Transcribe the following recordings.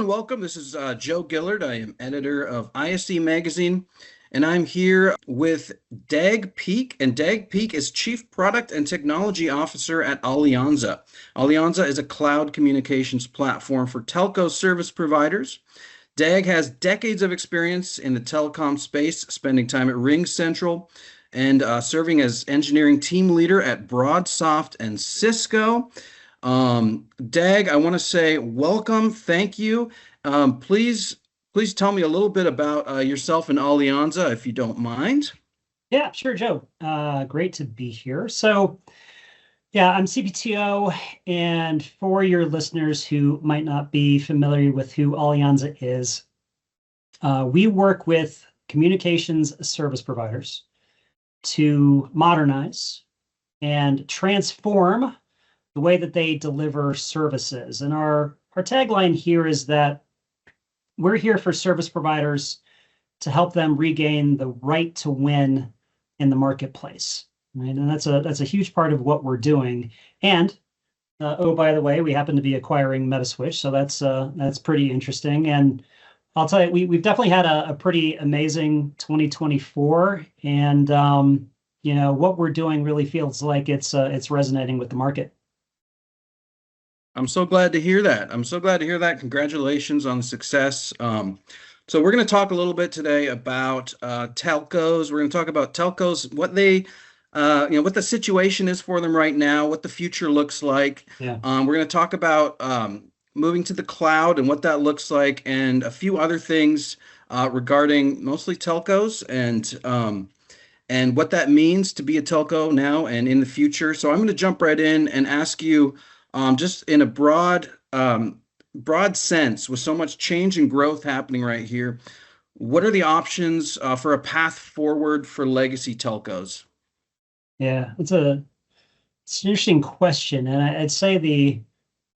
everyone. Welcome. This is Joe GIllard. I am editor of ISE Magazine, and I'm here with Dag Peak. And Dag Peak is Chief Product and Technology Officer at Alianza. Alianza is a cloud communications platform for telco service providers. Dag has decades of experience in the telecom space, spending time at RingCentral and serving as engineering team leader at BroadSoft and Cisco. Dag, I want to say welcome. Thank you. Please tell me a little bit about yourself and Alianza, if you don't mind. Yeah, sure, Joe. Great to be here. So, yeah, I'm CPTO, and for your listeners who might not be familiar with who Alianza is, we work with communications service providers to modernize and transform the way that they deliver services. And our tagline here is that we're here for service providers to help them regain the right to win in the marketplace, right? And that's a huge part of what we're doing. And oh, by the way, we happen to be acquiring Metaswitch, so that's pretty interesting. And I'll tell you, we've definitely had a pretty amazing 2024, and what we're doing really feels like it's resonating with the market. I'm so glad to hear that. I'm so glad to hear that. Congratulations on the success. So we're going to talk a little bit today about telcos. We're going to talk about telcos, what they, what the situation is for them right now, what the future looks like. Yeah. We're going to talk about moving to the cloud and what that looks like, and a few other things regarding mostly telcos and what that means to be a telco now and in the future. So I'm going to jump right in and ask you, just in a broad sense, with so much change and growth happening right here, what are the options for a path forward for legacy telcos? Yeah, it's an interesting question, and I'd say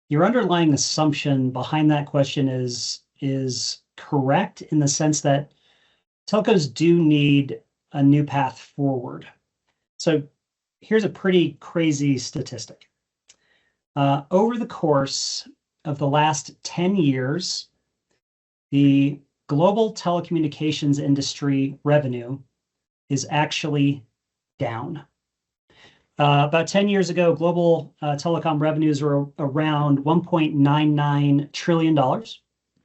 your underlying assumption behind that question is correct in the sense that telcos do need a new path forward. So here's a pretty crazy statistic. Over the course of the last 10 years, the global telecommunications industry revenue is actually down. About 10 years ago, global telecom revenues were around $1.99 trillion.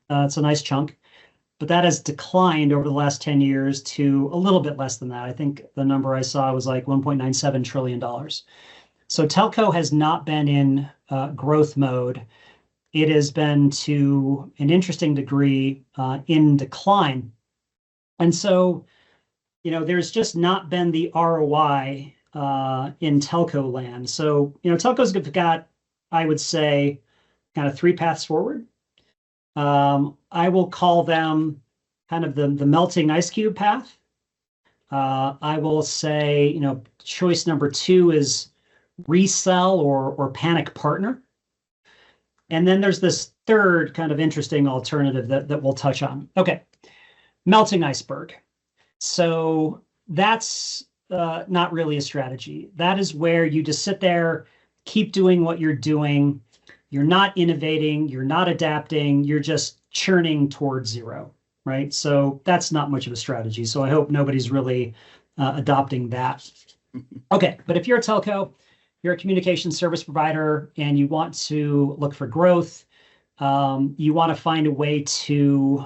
It's a nice chunk, but that has declined over the last 10 years to a little bit less than that. I think the number I saw was like $1.97 trillion. So telco has not been in growth mode. It has been, to an interesting degree, in decline. And so, there's just not been the ROI in telco land. So, telcos have got, I would say, kind of three paths forward. I will call them kind of the melting ice cube path. I will say, choice number two is resell or panic partner. And then there's this third kind of interesting alternative that we'll touch on. Okay, melting iceberg. So that's not really a strategy. That is where you just sit there, keep doing what you're doing. You're not innovating, you're not adapting, you're just churning towards zero, right? So that's not much of a strategy. So I hope nobody's really adopting that. Okay, but if you're a telco, you're a communication service provider, and you want to look for growth, you want to find a way to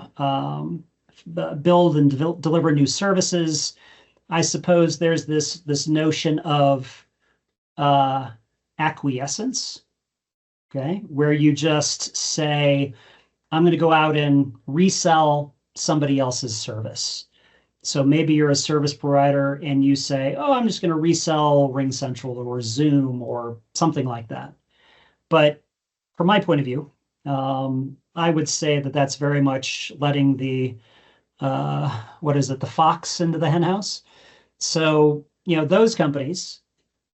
build and deliver new services. I suppose there's this notion of acquiescence, okay, where you just say, I'm going to go out and resell somebody else's service. So maybe you're a service provider and you say, oh, I'm just going to resell RingCentral or Zoom or something like that. But from my point of view, I would say that that's very much letting the fox into the henhouse. So, those companies,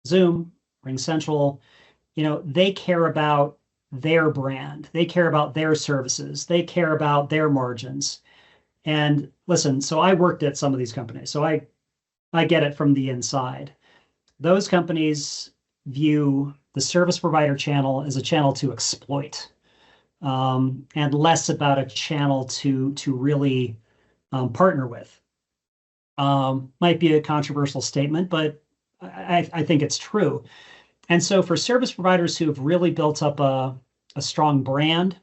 Zoom, RingCentral, they care about their brand. They care about their services. They care about their margins. And listen, so I worked at some of these companies, so I get it from the inside. Those companies view the service provider channel as a channel to exploit. and less about a channel to really partner with. Might be a controversial statement, but I think it's true. And so for service providers who have really built up a strong brand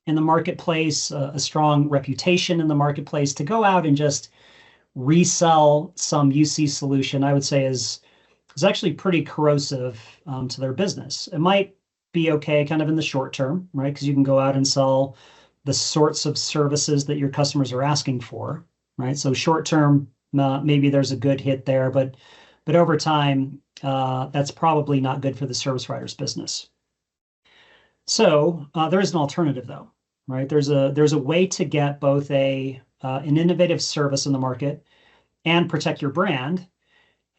in the marketplace, a strong reputation in the marketplace, to go out and just resell some UC solution, I would say is actually pretty corrosive to their business. It might be okay kind of in the short term, right? Because you can go out and sell the sorts of services that your customers are asking for, right? So short term, maybe there's a good hit there, but over time, that's probably not good for the service provider's business. So there is an alternative, though, right? There's a way to get both an innovative service in the market and protect your brand.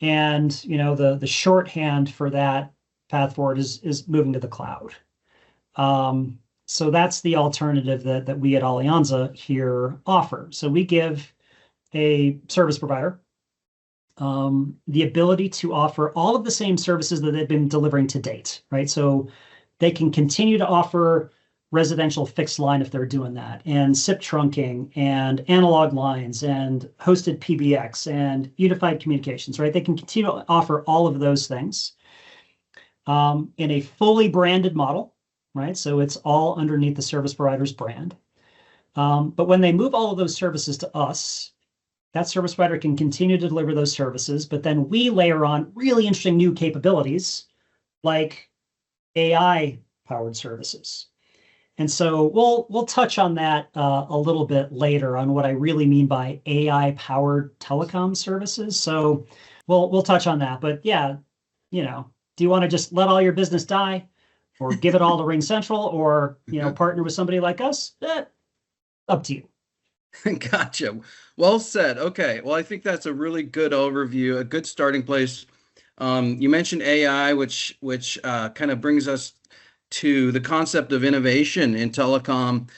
And the shorthand for that path forward is moving to the cloud. So that's the alternative that we at Alianza here offer. So we give a service provider the ability to offer all of the same services that they've been delivering to date, right? So they can continue to offer residential fixed line if they're doing that, and SIP trunking, and analog lines, and hosted PBX, and unified communications, right? They can continue to offer all of those things in a fully branded model, right? So it's all underneath the service provider's brand. But when they move all of those services to us, that service provider can continue to deliver those services, but then we layer on really interesting new capabilities like AI-powered services. And so we'll touch on that a little bit later on what I really mean by AI-powered telecom services. So we'll touch on that. But yeah, do you want to just let all your business die, or give it all to Ring Central, or partner with somebody like us? Up to you. Gotcha. Well said. Okay. Well, I think that's a really good overview, a good starting place. You mentioned AI, which kind of brings us to the concept of innovation in telecom.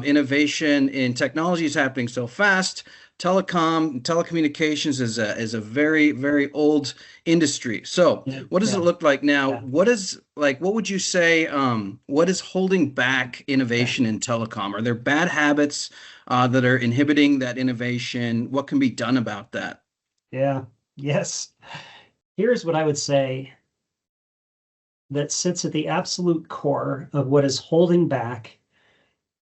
Innovation in technology is happening so fast. Telecommunications is a very, very old industry. So what does it look like now? Yeah. What would you say, what is holding back innovation in telecom? Are there bad habits that are inhibiting that innovation? What can be done about that? Yeah. Yes. Here's what I would say that sits at the absolute core of what is holding back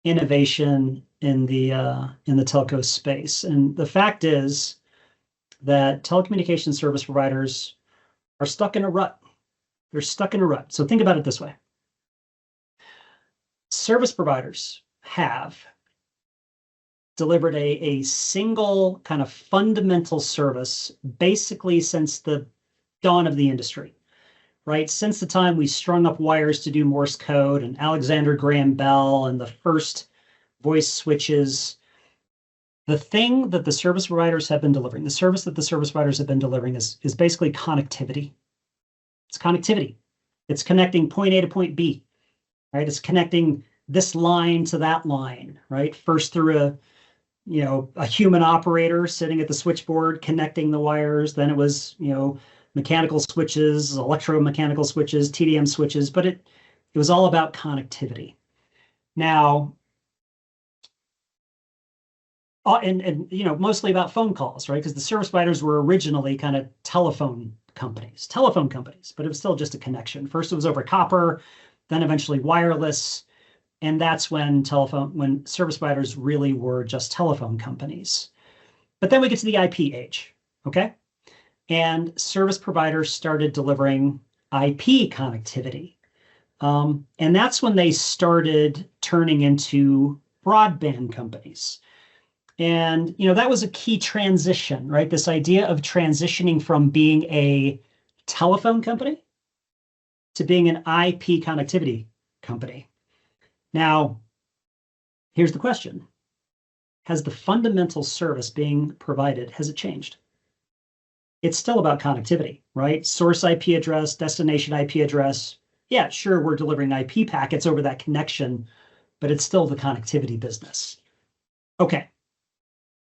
innovation in the telco space. And the fact is that telecommunications service providers are stuck in a rut. They're stuck in a rut. So think about it this way. Service providers have delivered a single kind of fundamental service basically since the dawn of the industry, right? Since the time we strung up wires to do Morse code and Alexander Graham Bell and the first voice switches, the thing that the service providers have been delivering, the service that the service providers have been delivering is basically connectivity. It's connectivity. It's connecting point A to point B, right? It's connecting this line to that line, right? First through a human operator sitting at the switchboard connecting the wires. Then it was, mechanical switches, electromechanical switches, TDM switches, but it was all about connectivity. Now, and mostly about phone calls, right? Because the service providers were originally kind of telephone companies, but it was still just a connection. First, it was over copper, then eventually wireless, and that's when service providers really were just telephone companies. But then we get to the IP age, okay? And service providers started delivering IP connectivity. And that's when they started turning into broadband companies. And, that was a key transition, right? This idea of transitioning from being a telephone company to being an IP connectivity company. Now, here's the question. Has the fundamental service being provided, has it changed? It's still about connectivity, right? Source IP address, destination IP address. Yeah, sure, we're delivering IP packets over that connection, but it's still the connectivity business. Okay.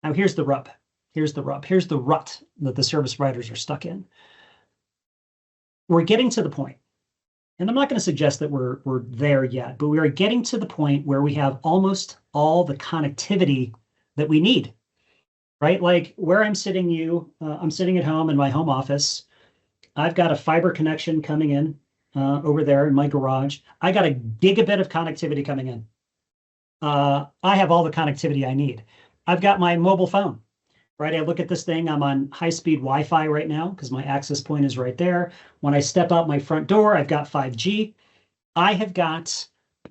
Now here's the rub. Here's the rut that the service providers are stuck in. We're getting to the point And I'm not going to suggest that we're there yet, but we are getting to the point where we have almost all the connectivity that we need, right? Like where I'm sitting at home in my home office. I've got a fiber connection coming in over there in my garage. I got a gigabit of connectivity coming in. I have all the connectivity I need. I've got my mobile phone, right? I look at this thing. I'm on high-speed Wi-Fi right now because my access point is right there. When I step out my front door, I've got 5G. I have got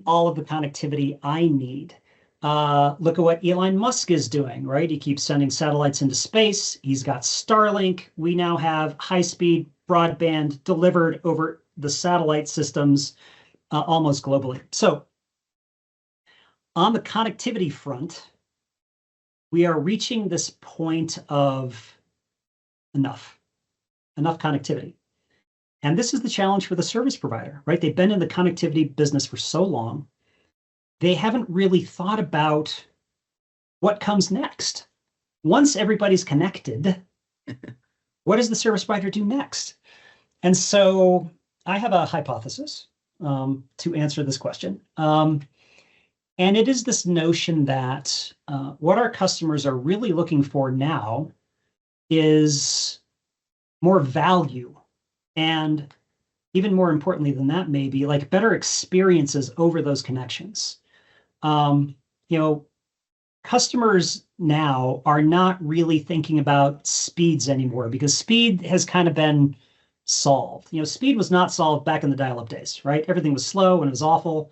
all of the connectivity I need. Look at what Elon Musk is doing, right? He keeps sending satellites into space. He's got Starlink. We now have high-speed broadband delivered over the satellite systems almost globally. So on the connectivity front, we are reaching this point of enough connectivity. And this is the challenge for the service provider, right? They've been in the connectivity business for so long. They haven't really thought about what comes next. Once everybody's connected, what does the service provider do next? And so I have a hypothesis to answer this question. And it is this notion that what our customers are really looking for now is more value. And even more importantly than that, maybe like better experiences over those connections. Customers now are not really thinking about speeds anymore because speed has kind of been solved. Speed was not solved back in the dial-up days, right? Everything was slow and it was awful.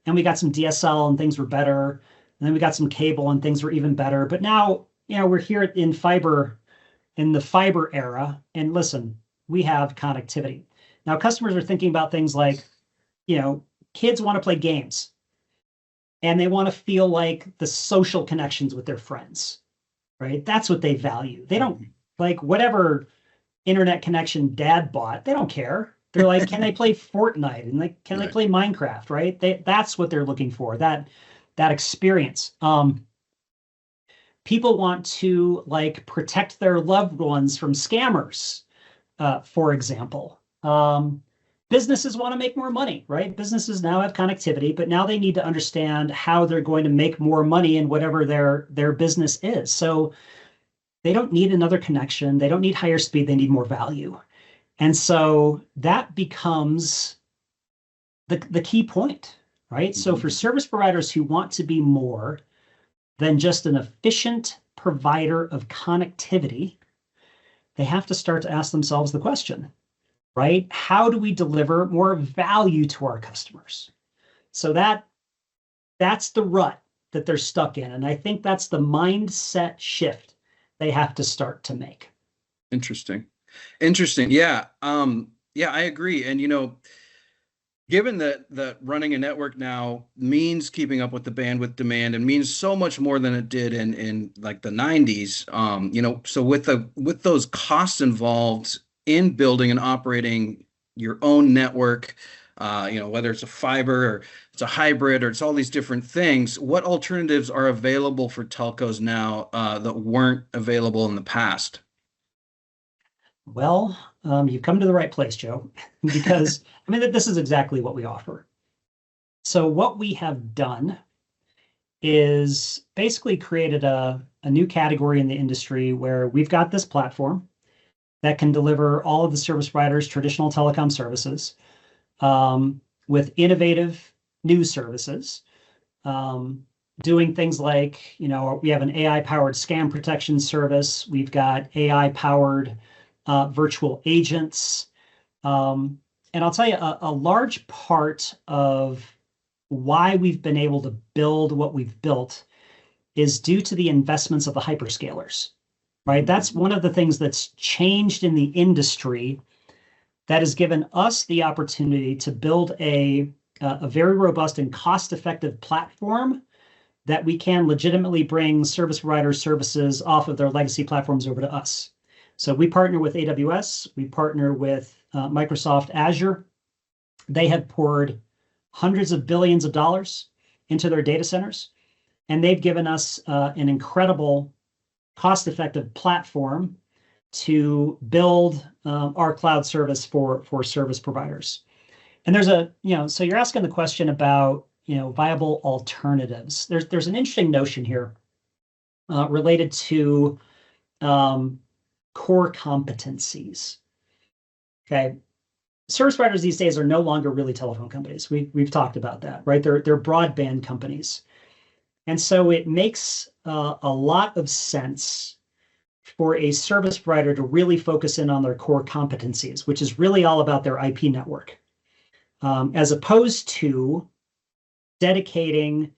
And we got some DSL and things were better. And then we got some cable and things were even better. But now, we're here in the fiber era. And listen, we have connectivity. Now, customers are thinking about things like, kids want to play games and they want to feel like the social connections with their friends, right? That's what they value. They don't like whatever internet connection dad bought. They don't care. They're like, can they play Fortnite? And like, can they play Minecraft? Right? That's what they're looking for. That experience. People want to like protect their loved ones from scammers, for example. Businesses want to make more money, right? Businesses now have connectivity, but now they need to understand how they're going to make more money in whatever their business is. So they don't need another connection. They don't need higher speed. They need more value. And so that becomes the key point, right? Mm-hmm. So for service providers who want to be more than just an efficient provider of connectivity, they have to start to ask themselves the question, right? How do we deliver more value to our customers? So that's the rut that they're stuck in. And I think that's the mindset shift they have to start to make. Interesting. Yeah. I agree. And, given that with network now means keeping up with the bandwidth demand and means so much more than it did in like the 90s, so with those costs involved in building and operating your own network, whether it's a fiber or it's a hybrid or it's all these different things, what alternatives are available for telcos now that weren't available in the past? Well, you've come to the right place, Joe, because this is exactly what we offer. So what we have done is basically created a new category in the industry where we've got this platform that can deliver all of the service providers' traditional telecom services with innovative new services, doing things like, we have an AI-powered scam protection service. We've got AI-powered virtual agents. And I'll tell you, a large part of why we've been able to build what we've built is due to the investments of the hyperscalers, right? That's one of the things that's changed in the industry that has given us the opportunity to build a very robust and cost-effective platform that we can legitimately bring service providers' services off of their legacy platforms over to us. So we partner with AWS, we partner with Microsoft Azure. They have poured hundreds of billions of dollars into their data centers, and they've given us an incredible cost-effective platform to build our cloud service for service providers. And there's a, so you're asking the question about, viable alternatives. There's an interesting notion here related to core competencies. Okay. Service providers these days are no longer really telephone companies. We've talked about that, right? They're broadband companies. And so it makes a lot of sense for a service provider to really focus in on their core competencies, which is really all about their IP network, as opposed to dedicating,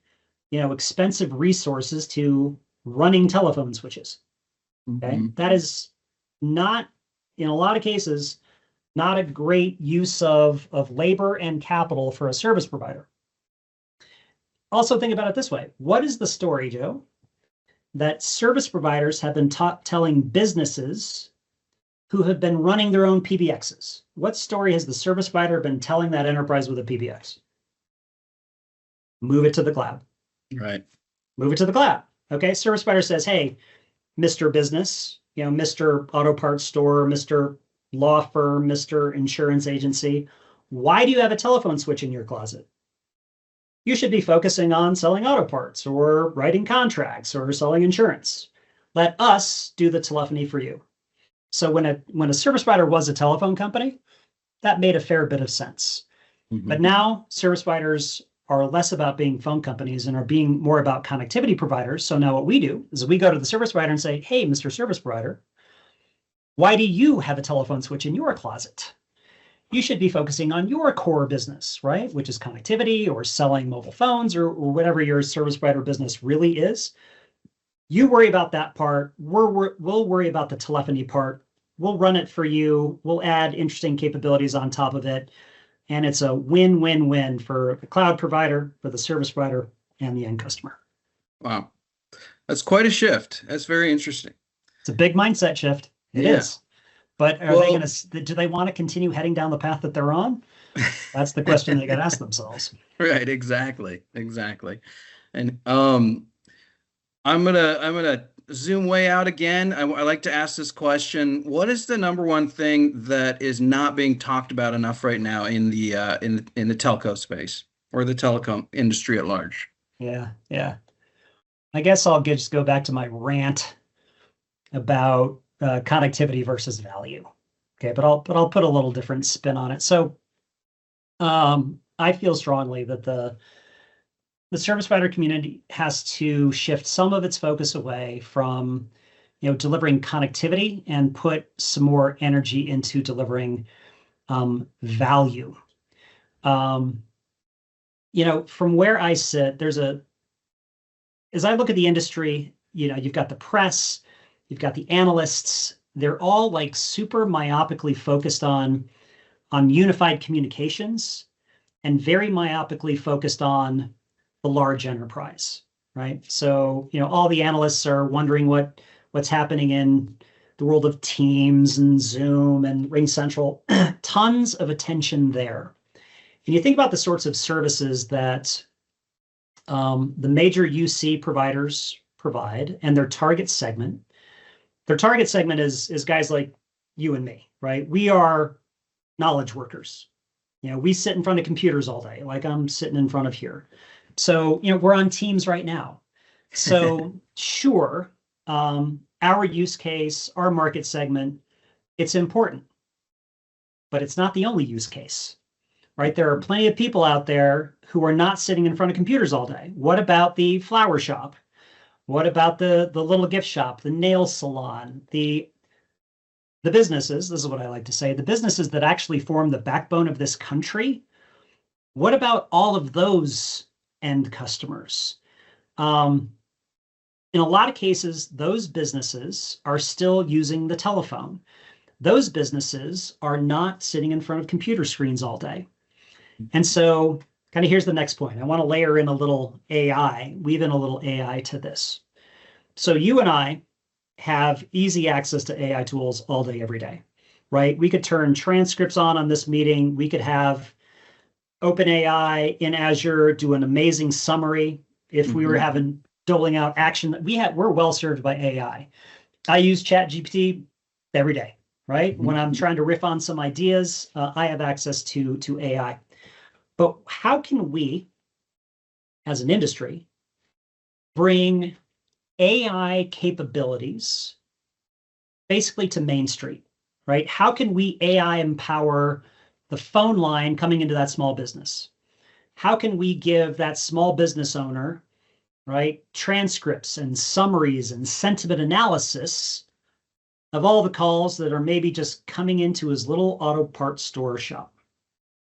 expensive resources to running telephone switches. Okay, that is not, in a lot of cases, not a great use of labor and capital for a service provider. Also think about it this way. What is the story, Joe, that service providers have been telling businesses who have been running their own PBXs? What story has the service provider been telling that enterprise with a PBX? Move it to the cloud. Right. Move it to the cloud. Okay, service provider says, hey, Mr. Business, Mr. Auto Parts Store, Mr. Law Firm, Mr. Insurance Agency, why do you have a telephone switch in your closet? You should be focusing on selling auto parts or writing contracts or selling insurance. Let us do the telephony for you. So when a service provider was a telephone company, that made a fair bit of sense. But now service providers are less about being phone companies and are being more about connectivity providers. So now what we do is we go to the service provider and say, hey, Mr. Service Provider, why do you have a telephone switch in your closet? You should be focusing on your core business, right? Which is connectivity or selling mobile phones or whatever your service provider business really is. You worry about that part. We'll worry about the telephony part. We'll run it for you. We'll add interesting capabilities on top of it. And it's a win-win-win for the cloud provider, for the service provider, and the end customer. Wow. That's quite a shift. That's very interesting. It's a big mindset shift. It is. But are they going to, do they want to continue heading down the path that they're on? That's the question they got to ask themselves. Right, exactly. And I'm gonna zoom way out again. I like to ask this question: what is the number one thing that is not being talked about enough right now in the telco space or the telecom industry at large? Yeah. I guess I'll just go back to my rant about connectivity versus value. Okay, but I'll put a little different spin on it. So I feel strongly that the service provider community has to shift some of its focus away from delivering connectivity and put some more energy into delivering value. From where I sit, as I look at the industry, you've got the press, you've got the analysts. They're all like super myopically focused on unified communications and very myopically focused on the large enterprise, right? So, all the analysts are wondering what's happening in the world of Teams and Zoom and RingCentral. Tons of attention there. And you think about the sorts of services that the major UC providers provide and their target segment. Their target segment is guys like you and me, right? We are knowledge workers. We sit in front of computers all day, like I'm sitting in front of here. So, we're on Teams right now. So sure, our use case, our market segment, it's important, but it's not the only use case, right? There are plenty of people out there who are not sitting in front of computers all day. What about the flower shop? What about the little gift shop, the nail salon, the businesses? This is what I like to say, the businesses that actually form the backbone of this country. What about all of those end customers? In a lot of cases, those businesses are still using the telephone. Those businesses are not sitting in front of computer screens all day. And so kind of here's the next point. I want to layer in a little AI, weave in a little AI to this. So you and I have easy access to AI tools all day, every day, right? We could turn transcripts on this meeting. We could have OpenAI in Azure do an amazing summary. If we were doling out action, we're well served by AI. I use ChatGPT every day, right? When I'm trying to riff on some ideas, I have access to AI. But how can we, as an industry, bring AI capabilities basically to Main Street, right? How can we AI empower the phone line coming into that small business? How can we give that small business owner, right, transcripts and summaries and sentiment analysis of all the calls that are maybe just coming into his little auto parts store shop?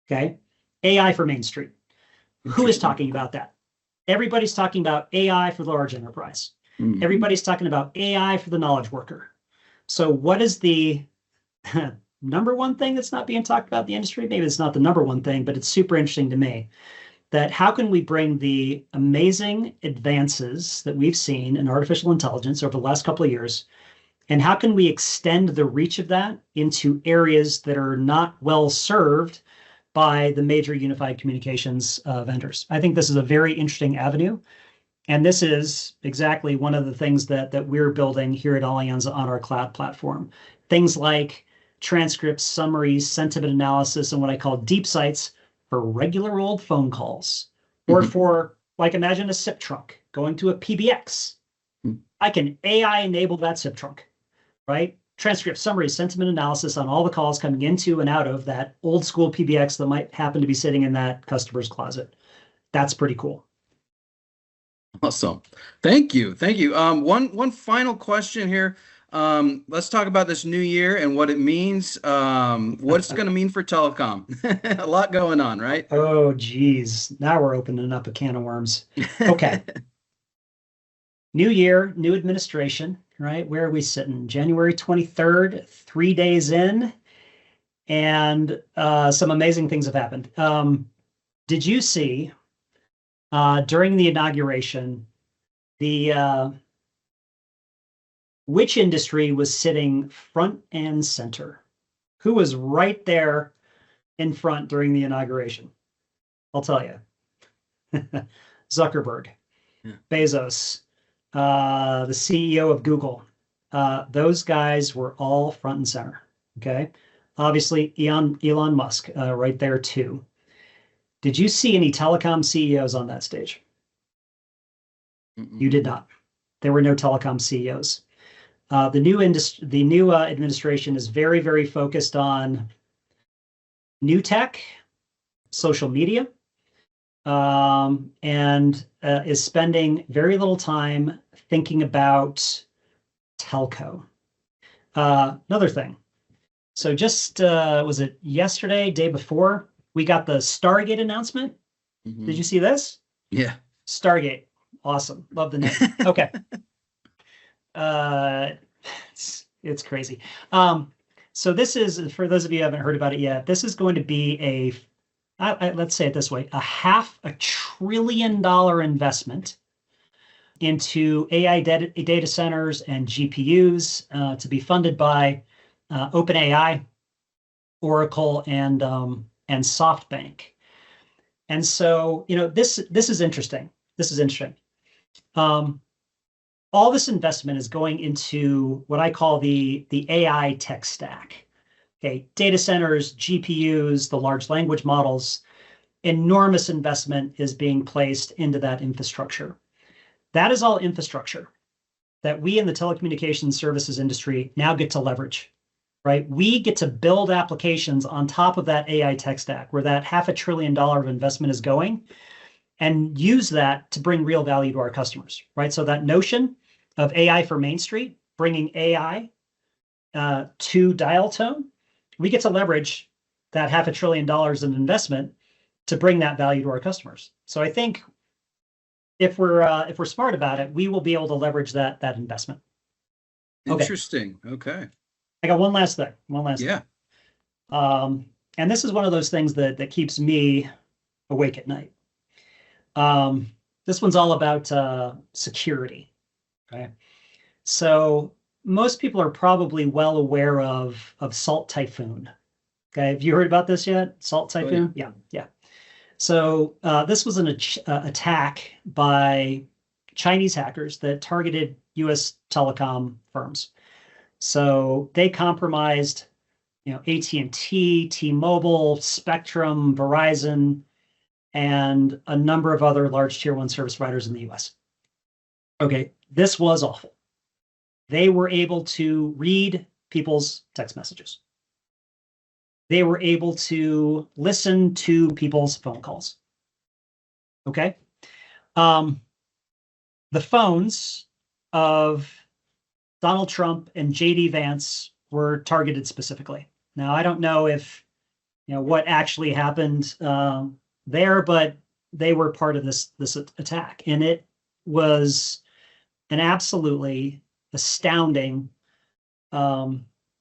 Okay. AI for Main Street. Who is talking about that? Everybody's talking about AI for the large enterprise. Mm-hmm. Everybody's talking about AI for the knowledge worker. So what is the number one thing that's not being talked about in the industry? Maybe it's not the number one thing, but it's super interesting to me. That how can we bring the amazing advances that we've seen in artificial intelligence over the last couple of years, and how can we extend the reach of that into areas that are not well served by the major unified communications vendors? I think this is a very interesting avenue. And this is exactly one of the things that we're building here at Alianza on our cloud platform. Things like transcripts, summaries, sentiment analysis, and what I call deep sites for regular old phone calls, or for, like, imagine a SIP trunk going to a PBX. I can AI enable that SIP trunk, right? Transcript, summaries, sentiment analysis on all the calls coming into and out of that old school PBX that might happen to be sitting in that customer's closet. That's pretty cool. Awesome. Thank you. Thank you. One final question here. Let's talk about this new year and what it means. What it's going to mean for telecom. A lot going on, right? Oh, geez. Now we're opening up a can of worms. Okay. New year, new administration, right? Where are we sitting? January 23rd, 3 days in, and some amazing things have happened. Did you see during the inauguration, which industry was sitting front and center? Who was right there in front during the inauguration? I'll tell you. Zuckerberg, Bezos, the CEO of Google. Those guys were all front and center. Okay. Obviously, Elon Musk right there too. Did you see any telecom CEOs on that stage? You did not. There were no telecom CEOs. The new administration is very, very focused on new tech, social media, and is spending very little time thinking about telco. Another thing. So just, was it yesterday, day before, we got the Stargate announcement? Did you see this? Yeah. Stargate. Awesome. Love the name. Okay. It's crazy. So this is, for those of you who haven't heard about it yet, this is going to be let's say it this way, $500 billion investment into AI data centers and GPUs to be funded by OpenAI, Oracle, and SoftBank. And so, this is interesting. This is interesting. All this investment is going into what I call the AI tech stack. Okay, data centers, GPUs, the large language models. Enormous investment is being placed into that infrastructure. That is all infrastructure that we in the telecommunications services industry now get to leverage, right? We get to build applications on top of that AI tech stack where that $500 billion of investment is going, and use that to bring real value to our customers, right? So that notion of AI for Main Street, bringing AI to dial tone, we get to leverage that $500 billion in investment to bring that value to our customers. So I think if we're smart about it, we will be able to leverage that investment. Interesting. Okay. I got one last thing. Yeah. And this is one of those things that keeps me awake at night. This one's all about security. Okay. So most people are probably well aware of Salt Typhoon. Okay. Have you heard about this yet? Salt Typhoon? Oh, yeah. Yeah. So this was an attack by Chinese hackers that targeted US telecom firms. So they compromised, AT&T, T-Mobile, Spectrum, Verizon, and a number of other large tier one service providers in the US. Okay, this was awful. They were able to read people's text messages. They were able to listen to people's phone calls. Okay. The phones of Donald Trump and JD Vance were targeted specifically. Now, I don't know if, what actually happened there, but they were part of this attack. And it was an absolutely astounding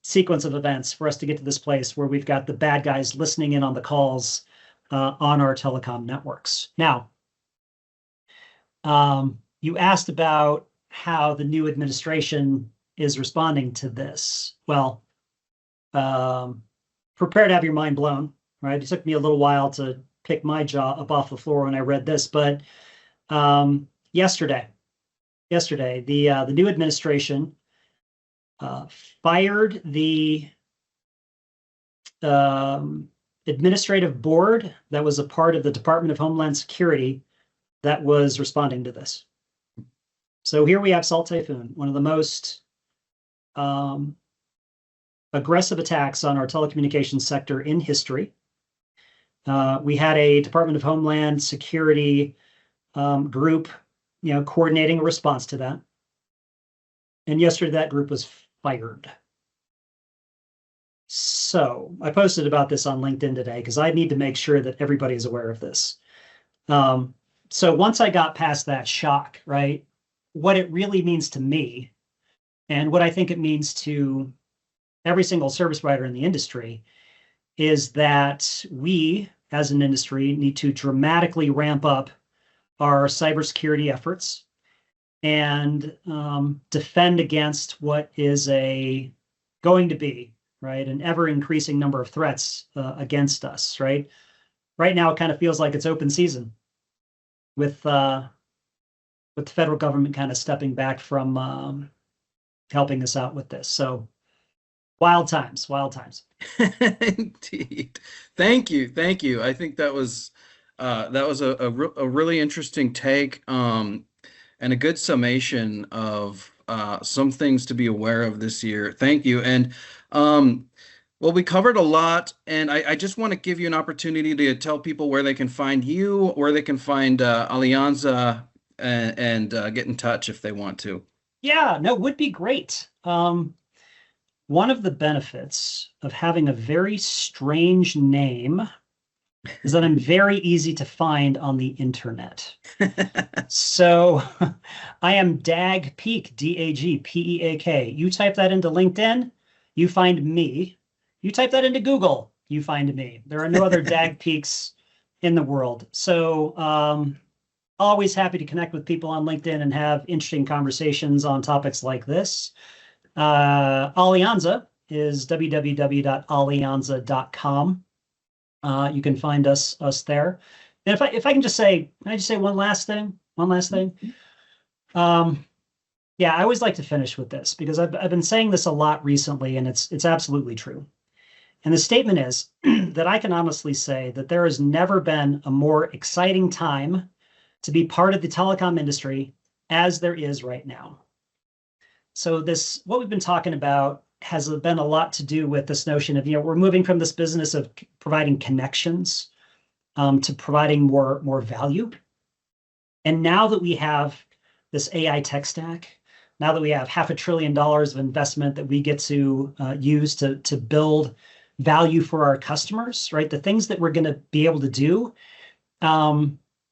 sequence of events for us to get to this place where we've got the bad guys listening in on the calls on our telecom networks. Now, you asked about how the new administration is responding to this. Well, prepare to have your mind blown, right? It took me a little while to pick my jaw up off the floor when I read this, but yesterday, the new administration fired the administrative board that was a part of the Department of Homeland Security that was responding to this. So here we have Salt Typhoon, one of the most aggressive attacks on our telecommunications sector in history. We had a Department of Homeland Security group, coordinating a response to that. And yesterday that group was fired. So I posted about this on LinkedIn today because I need to make sure that everybody is aware of this. So once I got past that shock, right, what it really means to me and what I think it means to every single service provider in the industry is that we, as an industry, need to dramatically ramp up our cybersecurity efforts and defend against what is going to be, right, an ever increasing number of threats against us, right? Right now, it kind of feels like it's open season with the federal government kind of stepping back from helping us out with this. So wild times, wild times. Indeed. Thank you. I think that was a really interesting take and a good summation of some things to be aware of this year. Thank you. And well, we covered a lot, and I just want to give you an opportunity to tell people where they can find you, where they can find Alianza, and get in touch if they want to. Yeah, no, would be great. One of the benefits of having a very strange name is that I'm very easy to find on the internet. So I am Dag Peak, Dagpeak. You type that into LinkedIn, you find me. You type that into Google, you find me. There are no other Dag Peaks in the world. So always happy to connect with people on LinkedIn and have interesting conversations on topics like this. Alianza is www.alianza.com. You can find us there. And if I can just say, can I just say one last thing? Yeah, I always like to finish with this because I've been saying this a lot recently, and it's absolutely true. And the statement is that I can honestly say that there has never been a more exciting time to be part of the telecom industry as there is right now. So what we've been talking about has been a lot to do with this notion of, we're moving from this business of providing connections to providing more value. And now that we have this AI tech stack, now that we have $500 billion of investment that we get to use to build value for our customers, right? The things that we're going to be able to do,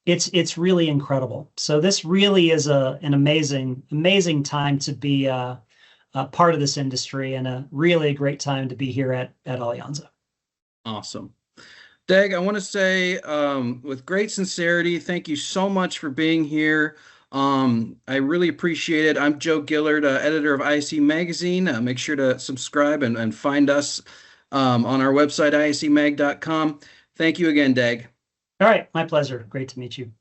it's really incredible. So this really is an amazing time to be a part of this industry, and a really great time to be here at Alianza. Awesome. Dag, I want to say with great sincerity, thank you so much for being here. I really appreciate it. I'm Joe GIllard, editor of ISE Magazine. Make sure to subscribe and find us on our website, isemag.com. Thank you again, Dag. All right, my pleasure. Great to meet you.